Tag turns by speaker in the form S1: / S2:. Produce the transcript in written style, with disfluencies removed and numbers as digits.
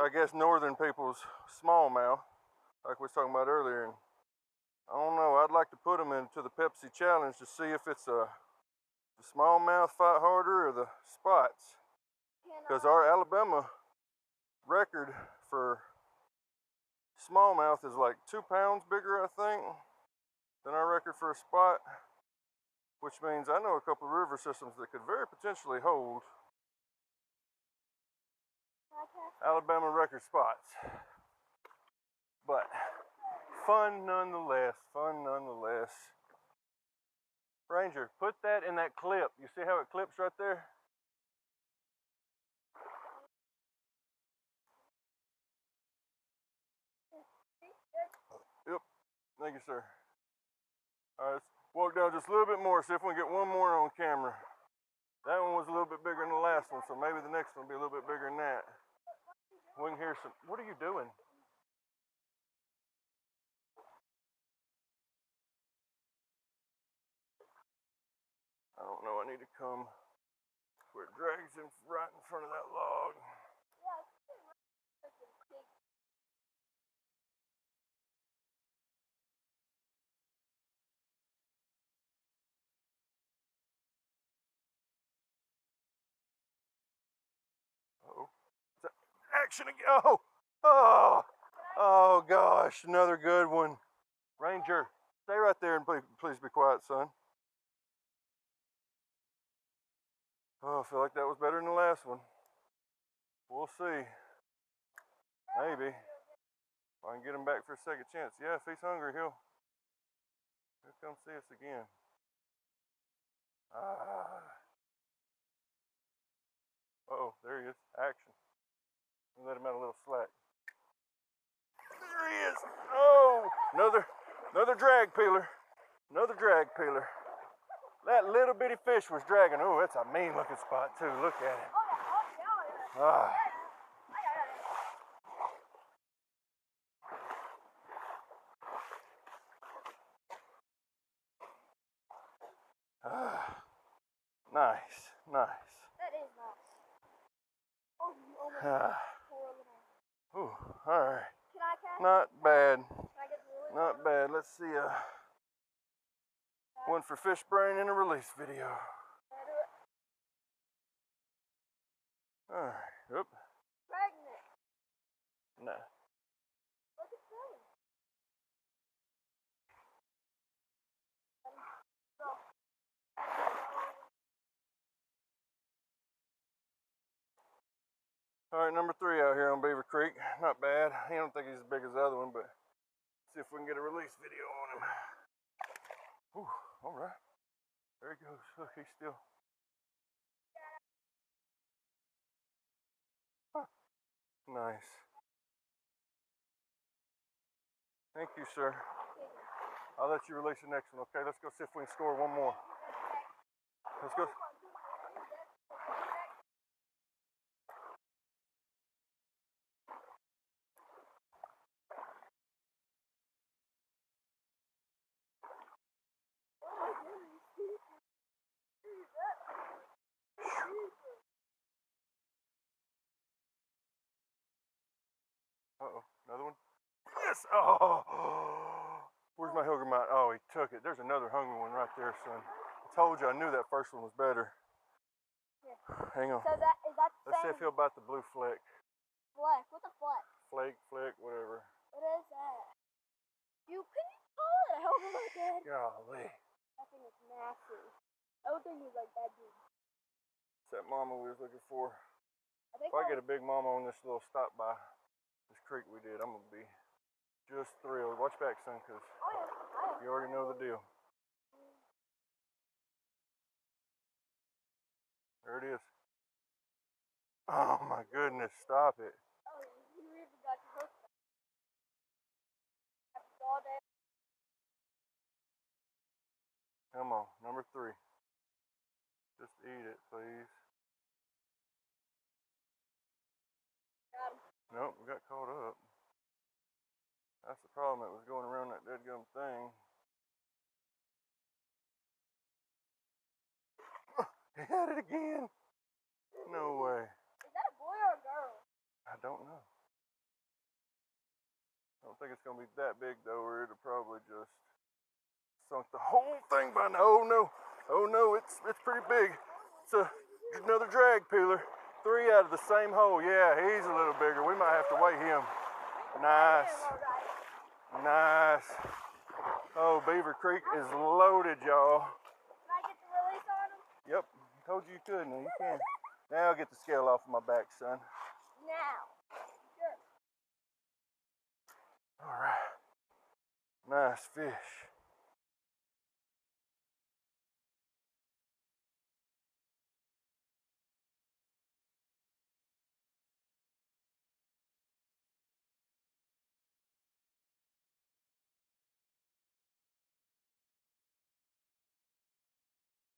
S1: I guess, northern people's smallmouth, like we was talking about earlier. And I don't know, I'd like to put them into the Pepsi Challenge to see if it's the smallmouth fight harder or the spots. Because our Alabama record for smallmouth is like 2 pounds bigger, I think, than our record for a spot. Which means I know a couple of river systems that could very potentially hold Alabama record spots. But fun nonetheless, fun nonetheless. Ranger, put that in that clip. You see how it clips right there? Yep, thank you, sir. All right, let's walk down just a little bit more, see if we can get one more on camera. That one was a little bit bigger than the last one, so maybe the next one will be a little bit bigger than that. We can hear some, what are you doing? I don't know, I need to come where it drags in right in front of that log. Uh-oh. Is that action again? Oh gosh, another good one. Ranger, stay right there and please be quiet, son. Oh, I feel like that was better than the last one. We'll see. Maybe. If I can get him back for a second chance. Yeah, if he's hungry, he'll come see us again. Uh-oh, there he is. Action. Let him out a little slack. There he is. Oh, another drag peeler. Another drag peeler. That little bitty fish was dragging. Oh, that's a mean looking spot too. Look at it. Ah. Nice, nice.
S2: That is nice. Oh, you almost
S1: Ooh, all right.
S2: Can I catch?
S1: Not bad.
S2: Can I get the lure?
S1: Not bad. Let's see one for fish brain in a release video. All right. Oop.
S2: Pregnant.
S1: No.
S2: Look at that.
S1: All right, number 3 out here on Beaver Creek. Not bad. I don't think he's as big as the other one, but see if we can get a release video on him. Ooh, all right. There he goes. Look, he's still. Huh. Nice. Thank you, sir. I'll let you release the next one, okay? Let's go see if we can score one more. Let's go. Uh-oh, another one? Yes! Oh! Where's my Hillgramite? Oh, he took it. There's another hungry one right there, son. I told you I knew that first one was better.
S2: Yeah.
S1: Hang on.
S2: So is that
S1: Let's see if he'll bite the blue fleck.
S2: Fleck? What's a fleck?
S1: Flake, flick, whatever.
S2: What is that? Can you call it a Hillgramite, Dad?
S1: Golly.
S2: That thing is massive. That thing is like that big.
S1: It's that mama we was looking for.
S2: If
S1: I get a big mama on this little stop by this creek we did, I'm gonna be just thrilled. Watch back, son, because you already know the deal. There it is. Oh my goodness, stop it.
S2: Oh, you really got your hook. All day.
S1: Come on, number 3. Just eat it, please.
S2: Got him.
S1: Nope, we got caught up. That's the problem. It was going around that deadgum thing. He had it again. No way.
S2: Is that a boy or a girl?
S1: I don't know. think it's gonna be that big though, or it'll probably just sunk the whole thing by now. Oh no, oh no, it's pretty big. It's another drag peeler. 3 out of the same hole. Yeah, he's a little bigger. We might have to weigh him. Nice, nice. Oh, Beaver Creek is loaded, y'all.
S2: Can I get the release on him?
S1: Yep, told you couldn't. You can. Now get the scale off of my back, son.
S2: Now. Sure.
S1: All right. Nice fish.